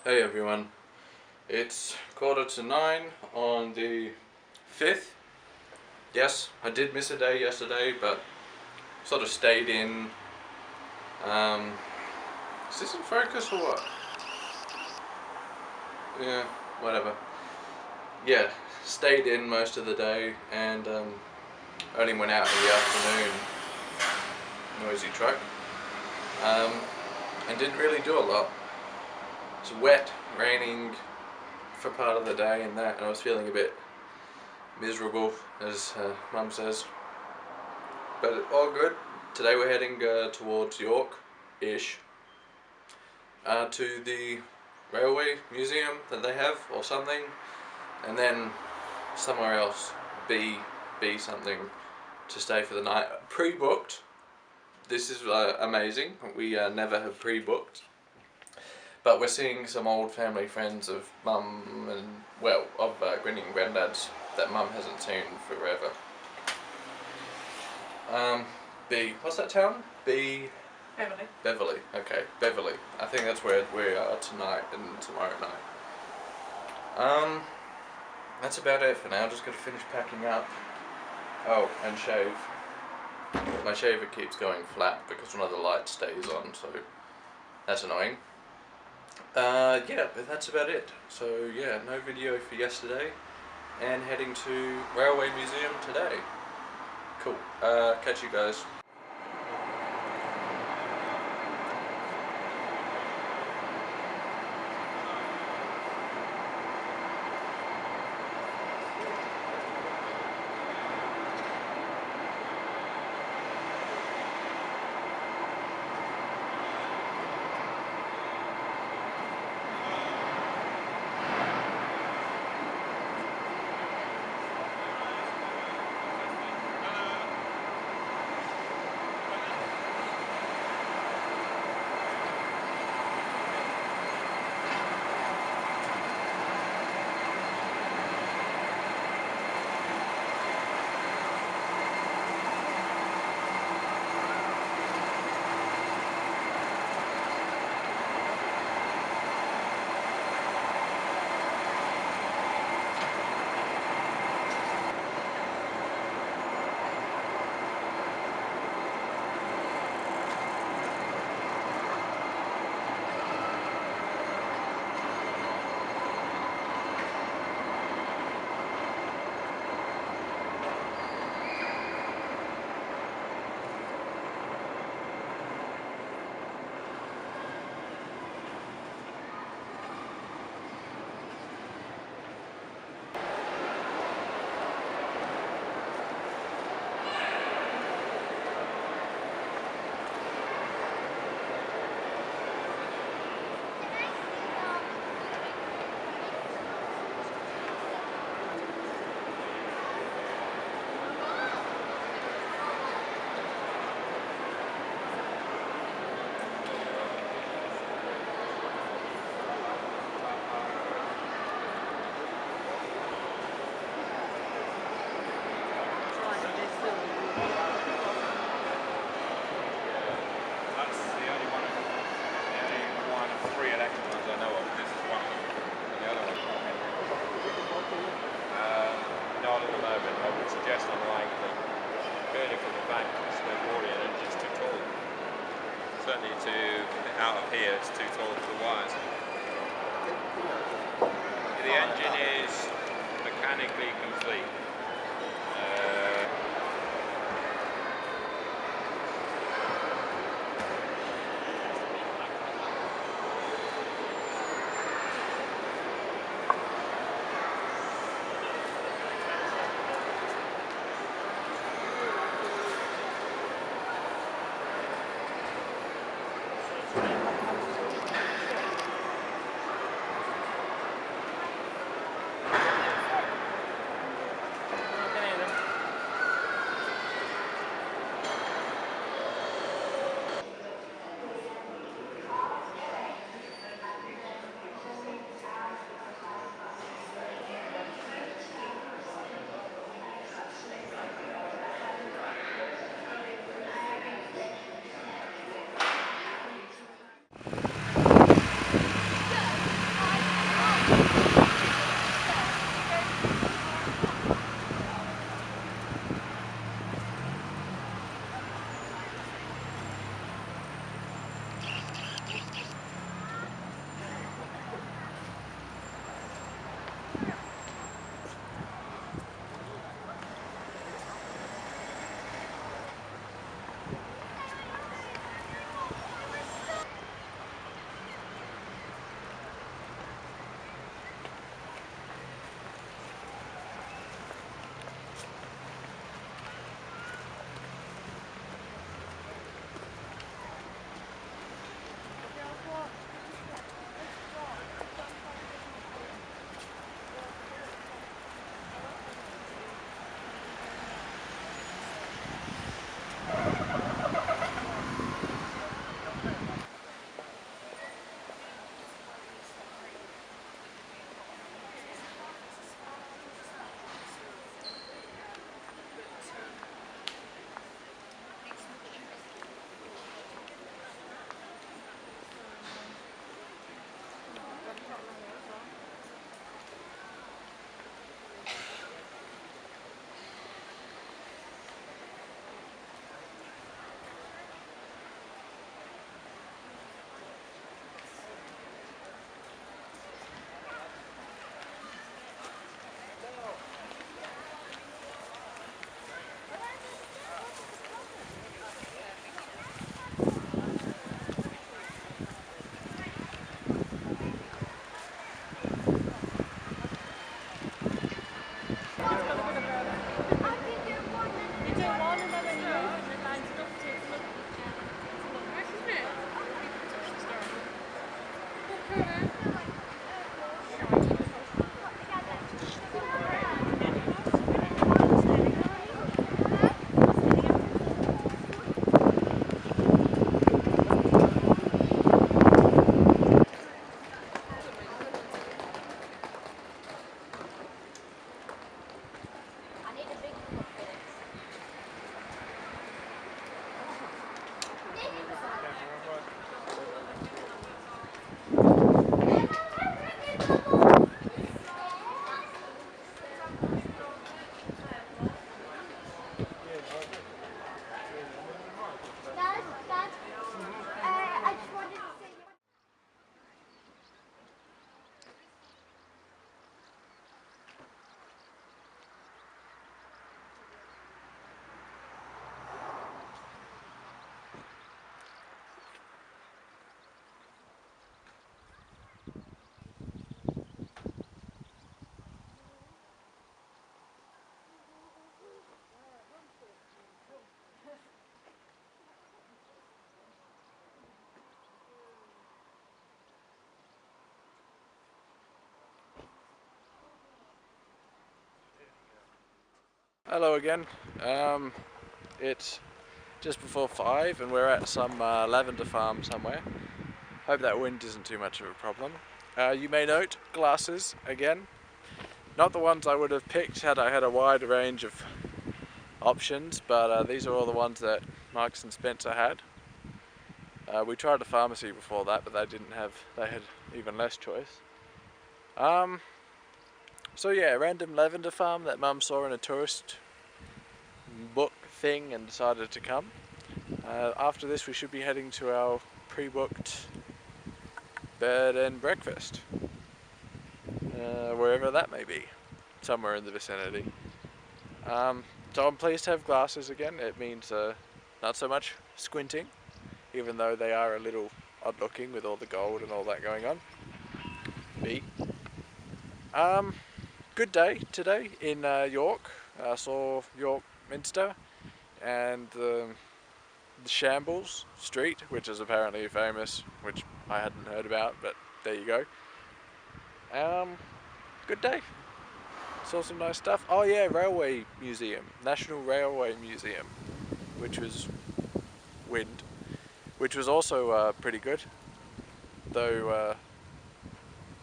Hey everyone, it's 8:45 on the 5th. Yes, I did miss a day yesterday, but sort of stayed in. Is this in focus or what? Yeah, whatever. Yeah, stayed in most of the day and only went out in the afternoon. Noisy truck. Um, and didn't really do a lot. It's wet, raining for part of the day and that, and I was feeling a bit miserable, as Mum says. But all good. Today we're heading towards York-ish, to the railway museum that they have or something, and then somewhere else, B something, to stay for the night. Pre-booked. This is amazing. We never have pre-booked. But we're seeing some old family friends of Mum and, well, of Granny and Granddad's that Mum hasn't seen forever. What's that town? Beverly. Beverly, okay, Beverly. I think that's where we are tonight and tomorrow night. That's about it for now. Just gotta finish packing up. Oh, and shave. My shaver keeps going flat because one of the lights stays on, so that's annoying. Yeah, but that's about it. So yeah, no video for yesterday, and heading to Railway Museum today. Cool. Catch you guys. Certainly out of here, it's too tall for the wires. The engine is mechanically complete. Hello again. It's just before 5 and we're at some lavender farm somewhere. Hope that wind isn't too much of a problem. You may note glasses again. Not the ones I would have picked had I had a wide range of options, but these are all the ones that Marks and Spencer had. We tried a pharmacy before that, but they had even less choice. So yeah, random lavender farm that Mum saw in a tourist book thing and decided to come. After this we should be heading to our pre-booked bed and breakfast. Wherever that may be. Somewhere in the vicinity. So I'm pleased to have glasses again. It means not so much squinting, even though they are a little odd looking with all the gold and all that going on. Good day today in York. I saw York Minster and the Shambles Street, which is apparently famous, which I hadn't heard about, but there you go. Good day. Saw some nice stuff. Oh yeah, Railway Museum, National Railway Museum, which was also pretty good. Though,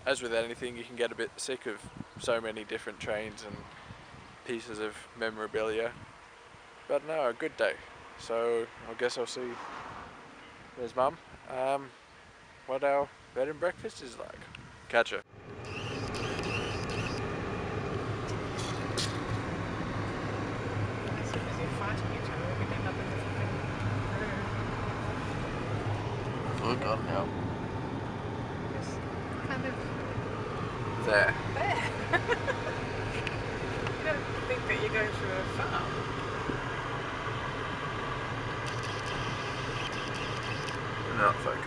as with anything, you can get a bit sick of so many different trains and pieces of memorabilia. But no, a good day. So I guess I'll see. There's Mum. What our bed and breakfast is like. Catch her. Look on now. Just kind of There. there. You don't think that you're going through a farm. Not focus.